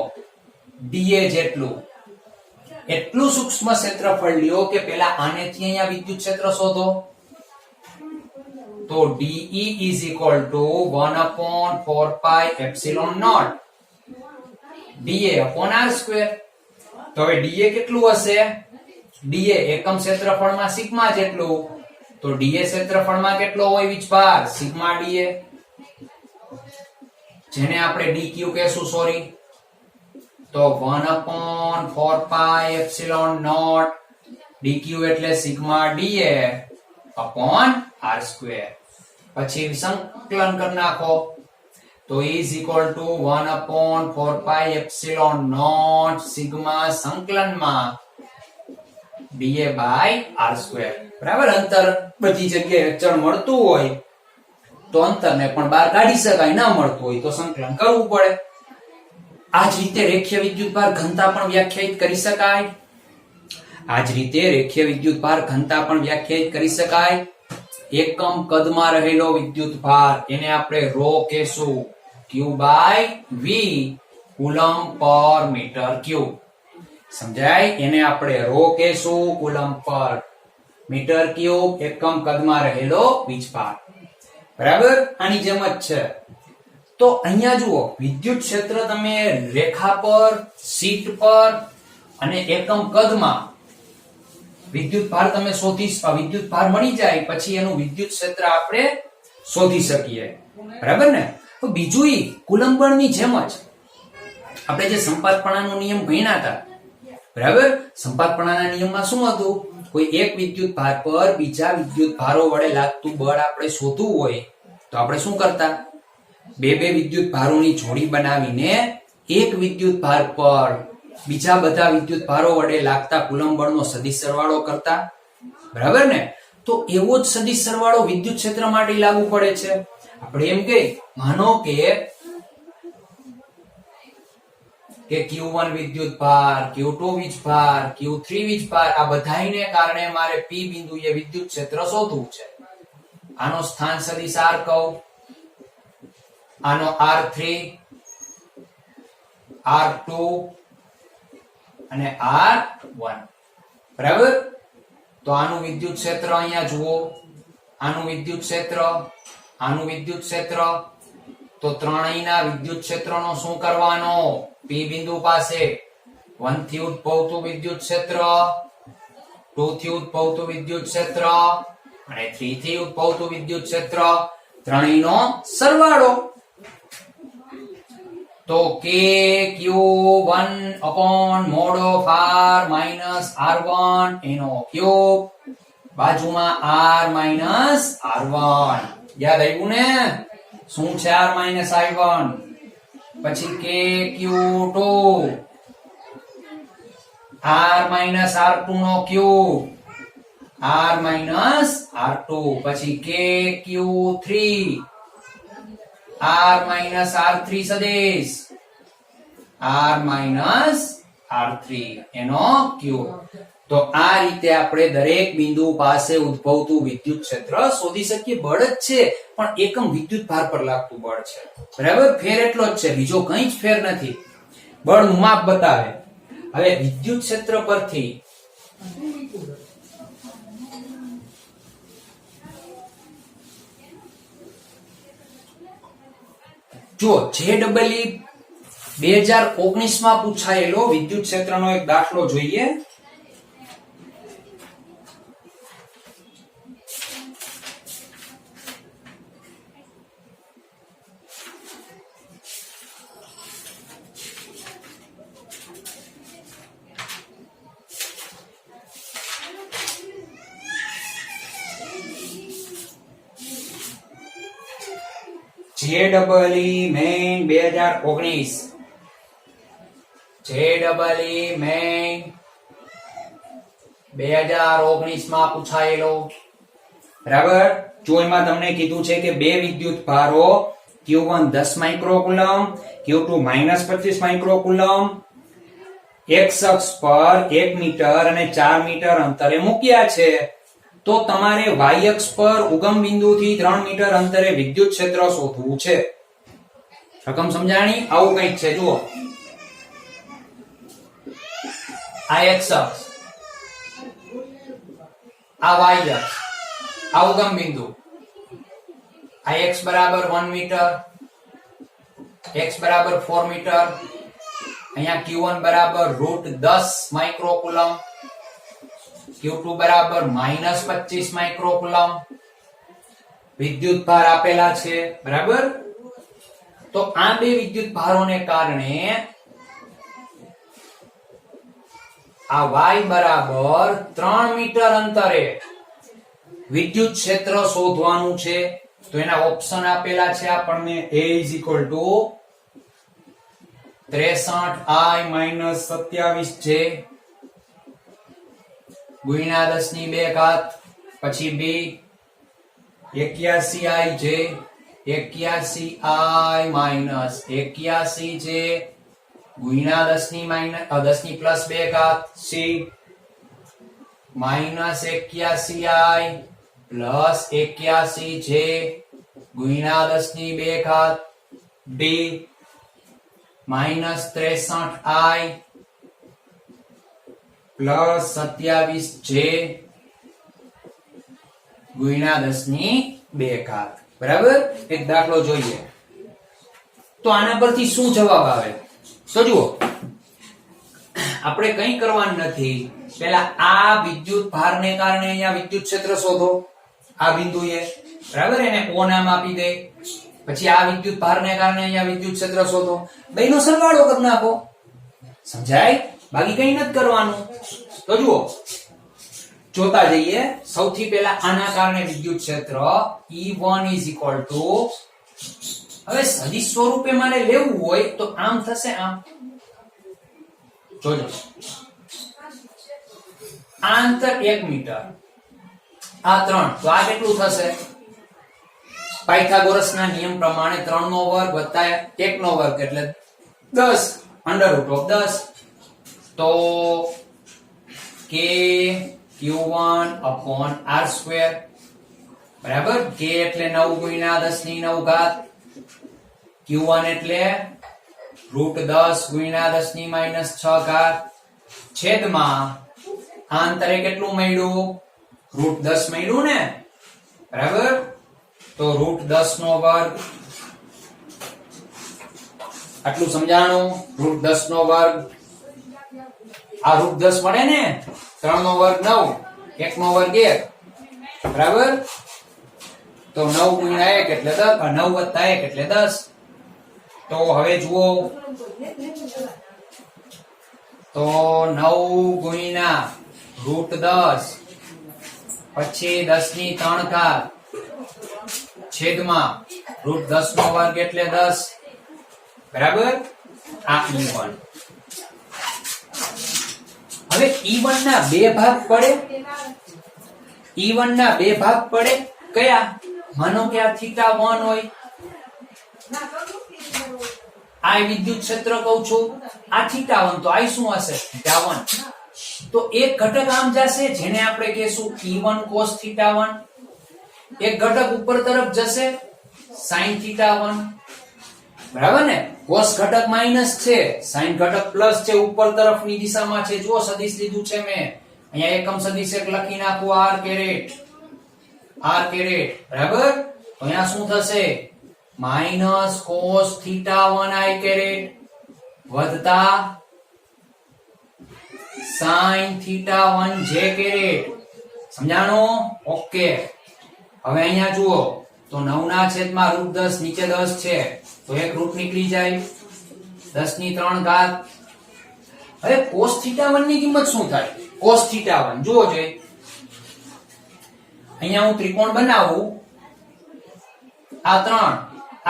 dA જેટલું, એટલું સૂક્ષ્મ ક્ષેત્રફળ લ્યો કે પેલા આનેથી અહીંયા વિદ્યુત ક્ષેત્ર શોધો. તો DE is equal to 1/4 pi epsilon naught dA upon r². તો હવે dA કેટલું હશે? dA એકમ ક્ષેત્રફળમાં સિગ્મા જેટલું. તો dA ક્ષેત્રફળમાં કેટલો હોય વીજભાર? Sigma dA. જેને આપણે dq કહેશું, સોરી, તો 1/4πε0 dq એટલે sigma dA upon r square. પછી સંકલન કરી નાખો તો is equal to 1/4πε0 સિગ્મા સંકલનમાં dA by r સ્ક્વેર. બરાબર, અંતર બધી જગ્યાએ અચળ મળતું હોય તો અંતરને પણ બહાર કાઢી શકાય, ના મળતું હોય તો સંકલન કરવું પડે. આ જ રીતે રેખીય વિદ્યુતભાર ઘનતા પણ વ્યાખ્યાયિત કરી શકાય. એકમ કદમાં રહેલો વિદ્યુતભાર એને આપણે ρ કહેશું, q by v કુલમ પર મીટર ક્યુબ. સમજાય? એને આપણે ρ કહેશું, કુલમ પર મીટર ક્યુબ, એકમ કદમાં રહેલો વીજભાર. બરાબર, આની જેમ જ છે. તો અહીંયા જુઓ, વિદ્યુત ક્ષેત્ર તમે રેખા પર, શીટ પર અને એકમ કદમાં વિદ્યુતભાર તમે વિદ્યુતભાર મળી જાય પછી એનું વિદ્યુત ક્ષેત્ર આપણે શોધી શકીએ. બરાબર ને? તો બીજું કુલમ બળની જેમ જ આપણે જે સંપાતપણાનો નિયમ ભણ્યા હતા, બરાબર, સંપાતપણાના નિયમમાં શું હતું? કોઈ એક વિદ્યુતભાર પર બીજા વિદ્યુતભારો વડે લાગતું બળ આપણે શોધવું હોય તો આપણે શું કરતા? બે વિદ્યુતભારોની જોડી બનાવીને એક વિદ્યુતભાર પર બીજા બધા વિદ્યુતભારો વડે લાગતા કુલમ બળનો સદિશ સરવાળો કરતા. બરાબર ને? તો એવો જ સદિશ સરવાળો વિદ્યુત ક્ષેત્ર માટે લાગુ પડે છે. આપણે એમ કહીએ, માનો કે Q1 વિદ્યુતભાર, Q2 વીજભાર, Q3 વીજભાર, આ બધાયને કારણે મારે P બિંદુએ વિદ્યુત ક્ષેત્ર શોધવું છે. આનો સ્થાન સદિશ R કહું, આનો R3, R2 અને R1. બરાબર? તો આનું વિદ્યુત ક્ષેત્ર અહીંયા જુઓ, આનું વિદ્યુત ક્ષેત્ર, આનું વિદ્યુત ક્ષેત્ર. તો ત્રણેયના વિદ્યુત ક્ષેત્રનો શું કરવાનો? P બિંદુ પાસે 1 થી ઉદ્ભવતું વિદ્યુત ક્ષેત્ર, 2 થી ઉદ્ભવતું વિદ્યુત ક્ષેત્ર અને 3 થી ઉદ્ભવતું વિદ્યુત ક્ષેત્ર, ત્રણેયનો સરવાળો. તો KQ1 upon mod of R minus R1 એનો ક્યુબ, બાજુમાં R minus R1. યાદ આવ્યું ને? શું છે R minus I1? પછી KQ2 R minus R2 નો ક્યુબ, R minus R2. પછી KQ3 R minus R3 સદિશ, R minus R3 એનો ક્યુબ. તો આ રીતે આપણે દરેક બિંદુ પાસે ઉદ્ભવતું વિદ્યુત ક્ષેત્ર શોધી શકીએ. બળ જ છે પણ એકમ વિદ્યુતભાર પર લાગતું બળ છે. બરાબર? ફેર એટલો જ છે, બીજો કંઈ જ ફેર નથી. બળનું માપ બતાવે. હવે વિદ્યુત ક્ષેત્ર પરથી જો JEE 2019 માં પૂછાયેલો વિદ્યુત ક્ષેત્રનો એક દાખલો જોઈએ. JEE Main 2019, JEE Main 2019 માં પૂછાયેલો. બરાબર? જો એમાં તમને કીધું છે કે બે વિદ્યુત ભારો Q1 10 માઇક્રોકુલમ, Q2 -25 માઇક્રોકુલમ એક અક્ષ પર 1 મીટર અને 4 મીટર અંતરે મૂક્યા છે. તો તમારે y અક્ષ પર ઉગમ બિંદુથી 3 મીટર અંતરે વિદ્યુત ક્ષેત્ર શોધવું છે. રકમ સમજાણી? આવું કંઈક છે. જુઓ, આ x અક્ષ, આ y અક્ષ, આ ઉગમ બિંદુ, આ x બરાબર 1 મીટર, x બરાબર 4 મીટર, અહીંયા Q1 બરાબર √10 માઇક્રોકુલમ, Q2 બરાબર -25 માઇક્રોકુલમ વિદ્યુત ભાર આપેલા છે. બરાબર? તો આ બે વિદ્યુત ભારોને કારણે આ y બરાબર 3 મીટર અંતરે વિદ્યુત ક્ષેત્ર શોધવાનું છે. તો એના ઓપ્શન આપેલા છે આપણને. A = 63i - 27j ગુણ્યા 10⁻², પછી B 81ij 81i - 81j ગુણ્યા 10⁻², C -81i + 81j ગુણ્યા 10⁻², D -63i + 27j ગુણ્યા 10⁻². બરાબર. એક દાખલો જોઈએ. તો આના પરથી શું જવાબ આવે? તો જુઓ, આપણે કંઈ કરવાનું નથી. પહેલા આ વિદ્યુત ભારને કારણે અહીંયા વિદ્યુત ક્ષેત્ર શોધો. આ બિંદુએ, બરાબર, એને O નામ આપી દે. પછી આ વિદ્યુત ભારને કારણે અહીંયા વિદ્યુત ક્ષેત્ર શોધો. બેનો સરવાળો કરી નાખો. સમજાય? બાકી કંઈ નથી કરવાનું. તો જુઓ, જોતા જઈએ. સૌથી પહેલા આના કારણે વિદ્યુત ક્ષેત્ર E1 = હવે સદિશ સ્વરૂપે મારે લેવું હોય તો આમ થશે. આમ જોજો, આ અંતર 1 મીટર, આ 3, તો આ કેટલું થશે? પાયથાગોરસના નિયમ પ્રમાણે 3 નો વર્ગ વત્તા 1 નો વર્ગ એટલે 10 √10. તો k Q1/r², બરાબર. k એટલે 9 ગુણ્યા 10⁹, Q1 એટલે √10 ગુણ્યા 10⁻⁶, છેદમાં આ અંતરે કેટલું મળ્યું? √10 મળ્યું ને, બરાબર. તો √10 નો વર્ગ, આટલું સમજાણું. √10 નો વર્ગ, આ √10 મળે ને. 3 નો વર્ગ 9, 1 નો વર્ગ 1, બરાબર. તો 9 ગુણ્યા 1 એટલે 10, 9 વત્તા 1 એટલે 10. તો હવે જુઓ, તો 9 ગુણ્યા √10 પછી 10⁻³ છેદમાં √10 નો વર્ગ એટલે 10, બરાબર. આ E1. હવે E1 ના બે ભાગ પડે. E1 ના બે ભાગ પડે. કયા? માનો કે આ θ1 હોય, આ વિદ્યુત ક્ષેત્ર કહું છું, આ θ1, તો આ શું હશે? θ1. તો એક ઘટક આમ જશે જેને આપણે કહેશું E1 cos θ1, એક ઘટક ઉપર તરફ જશે sin θ1, બરાબર ને. cos ઘટક માઈનસ છે, sin ઘટક પ્લસ છે, ઉપર તરફની દિશામાં છે. જો સદિશ લીધું છે મેં અહીંયા, એકમ સદિશ એક લખી નાખો r કેરેટ, બરાબર. તો અહીંયા શું થશે? -cos θ1i કેરેટ વત્તા sin θ1j કેરેટ. સમજાણો? ઓકે. હવે અહીંયા જુઓ, તો 9 ના છેદમાં √10, નીચે 10 છે તો એક રૂટ નીકળી જાય, 10⁻³ હવે cos θ1 ની કિંમત શું થાય? cos θ1 જુઓ જોઈએ. અહીંયા હું ત્રિકોણ બનાવું. આ 3,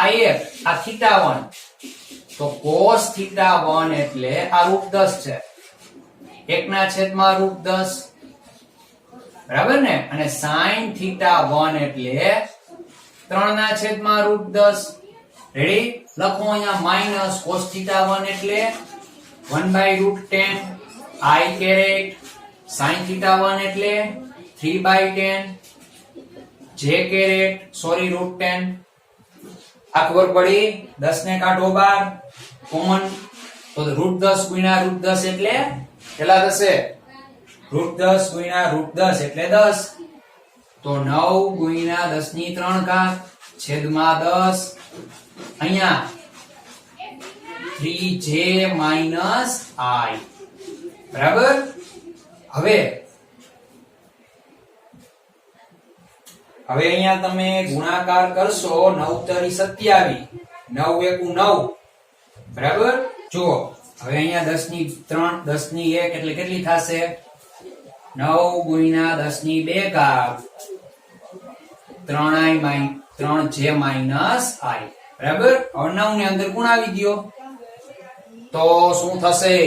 આ 1, આ θ1. તો cos θ1 એટલે આ √10 છે, 1/√10, બરાબર ને. અને sin θ1 એટલે 3/√10. રેડી? લખો અહીંયા -cos θ1 એટલે 1/√10 i કેરેટ, sin θ1 એટલે 3/10 j કેરેટ, સોરી √10. આ ખબર પડી? 10 ને કાઢો બહાર, કોમન. તો √10 ગુણ્યા √10 એટલે કેટલા થશે? √10 ગુણ્યા √10 એટલે 10. તો 9 ગુણ્યા 10⁻³ છેદમાં 10. અહીંયા 3j - i, બરાબર. હવે અહીંયા તમે ગુણાકાર કરશો, 9 × 27, 9 એકુ 9, બરાબર. જુઓ હવે અહીંયા 10 ની 3, 10 ની 1 એટલે કેટલી થશે? 9 ગુણ્યા 10 ની 2 ઘાત 3j માઇનસ i, બરાબર. હવે 9 ને અંદર ગુણાવી દો તો શું થશે?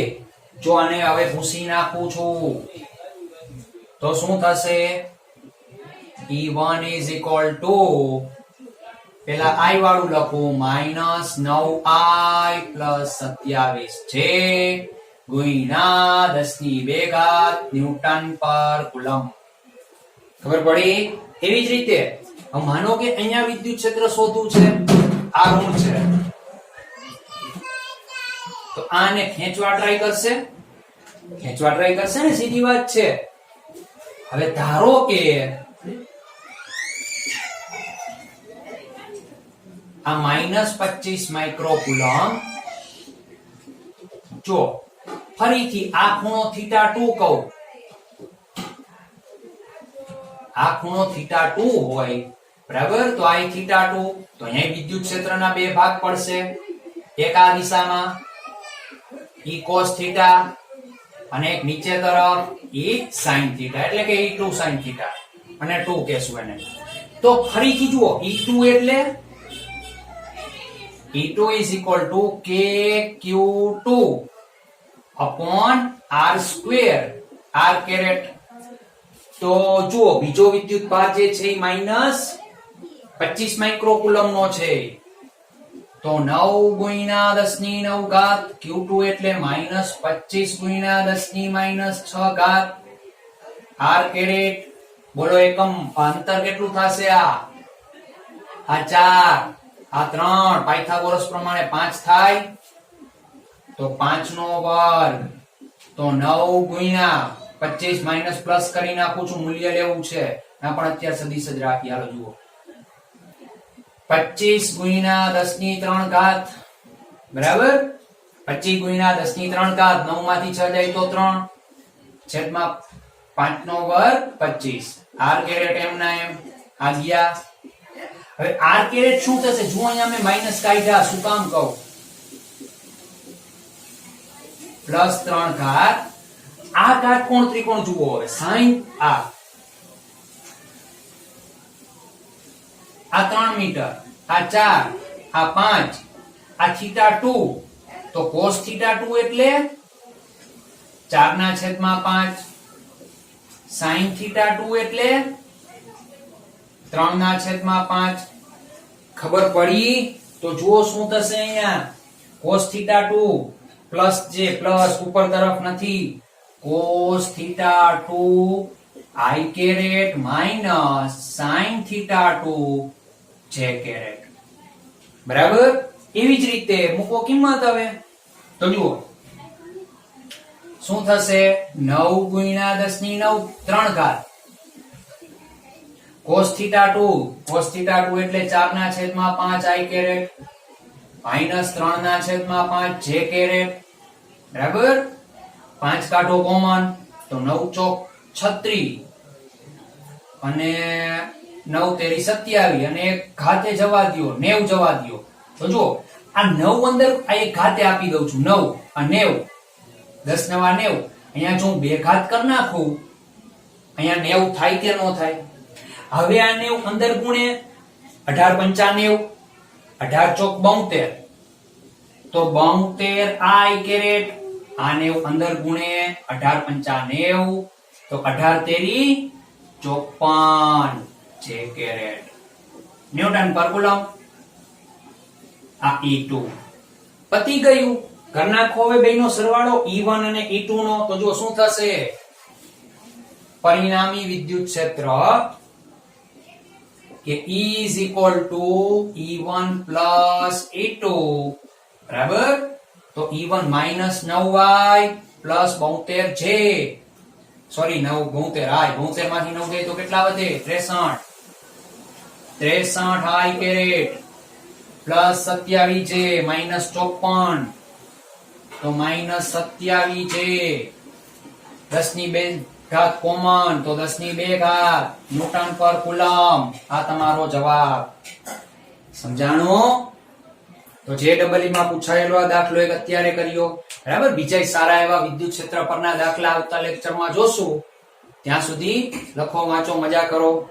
જો આને હવે ભૂસી નાખું છું તો શું થશે? E1 is equal to, પેલા i વાળું લખું, -9i plus 27j ગુણ્યા 10 ની 2 ઘાત ન્યૂટન પર કુલમ. ખબર પડી? એવી જ રીતે માનો કે અહીંયા વિદ્યુત ક્ષેત્ર શોધવું છે, આ ઋણ છે, તો આને ખેંચવા ટ્રાય કરશે ને, સીધી વાત છે. હવે ધારો કે આ -25 માઇક્રોકુલમ, જો ફરીથી આ ખૂણો θ2 કહું, આ ખૂણો θ2 હોય, બરાબર. તો આ θ2, તો અહીંયા વિદ્યુત ક્ષેત્રના બે ભાગ પડશે, એક આ દિશામાં E cos θ અને એક નીચે તરફ E sin θ, એટલે કે E2 sin θ અને 2 કહેશું એને. તો ફરીથી જુઓ, E2 એટલે E2 is equal to KQ2 upon R square, R caret. તો જુઓ બીજો વિદ્યુત ભાર જે છે એ -25 માઇક્રોકુલમ નો છે, તો 9 ગુણ્યા 10 ની 9 ઘાત Q2 એટલે -25 ગુણ્યા 10 ની -6 ઘાત R caret. બોલો એકમ અંતર કેટલું થશે? આ 4, આ 3, પાયથાગોરસ પ્રમાણે 5 થાય, તો 5 નો વર્ગ, તો 9 ગુણ્યા 25 માઇનસ પ્લસ કરી નાખું છું, મૂલ્ય લેવું છે ના પણ અત્યારે સદીશ જ રાખી. હાલો જુઓ, 25 ગુણ્યા 10 ની 3 ઘાત, બરાબર. 25 ગુણ્યા 10 ની 3 ઘાત, 9 માંથી 6 જાય તો 3 છેદમાં 5 નો વર્ગ 25. R કેરેટ એમ ના એમ આ ગયા. હવે R કેરેટ શું થશે? જો અહીંયા મેં માઈનસ કાઢ્યા, શું કામ કહું? +3 ઘાત, આ કાટકોણ ત્રિકોણ જુઓ હવે, sin આ 3 મીટર, આ 4, આ 5, આ θ2, તો cos θ2 એટલે 4/5, sin θ2 એટલે 3/5. ખબર પડી? તો જુઓ શું થશે અહીંયા, cos θ2 પ્લસ જે પ્લસ ઉપર તરફ નથી, cos θ2 i caret minus sin θ2 j caret, બરાબર. એવી જ રીતે મૂકો કિંમત હવે, તો જુઓ શું થશે? 9 ગુણ્યા 10 ની 9 3 ઘાત cos θ2 એટલે 4/5 i caret minus 3/5 j caret, બરાબર. 5 કાઢો કોમન, તો 9 ચોક 36 અને 9 તેરી 27 અને એક ઘાતે જવા દયો, 90 જવા દયો. તો જો આ 9 અંદર આ એક ઘાતે આપી દઉં છું, 9 આ 90, 10 9 90. અહીંયા જો 2 ઘાત કરી નાખું, અહીંયા 90 થાય કે ન થાય? હવે આ 90 અંદર ગુણે 18 × 5 18 ચોક 72, તો 72 i caret. આ 90 અંદર ગુણે 18 × 5 90, તો 18 તેરી 54 j caret ન્યૂટન પર કુલમ. આ E2 પતી ગયું. કર નાખો હવે બેયનો સરવાળો E1 અને E2 નો, તો જો શું થશે? પરિણામી વિદ્યુત ક્ષેત્ર કે E is equal to E1 plus E2, બરાબર. તો E1 minus 9i plus 72j, sorry 72i, 72 માંથી 9 જાય તો કેટલા વધે? 63 i caret plus 27j minus 54, તો minus 27j, 10 ની 2 ઘાત કોમન, તો 10 ની 2 ઘાત ન્યૂટન પર કુલમ. આ તમારો જવાબ. સમજાણું? તો JEE માં પૂછાયેલો આ દાખલો એક અત્યારે કર્યો, બરાબર. બીજા સારા એવા વિદ્યુત ક્ષેત્ર પરના દાખલા આવતા લેક્ચરમાં જોશું. ત્યાં સુધી લખો, વાંચો, મજા કરો.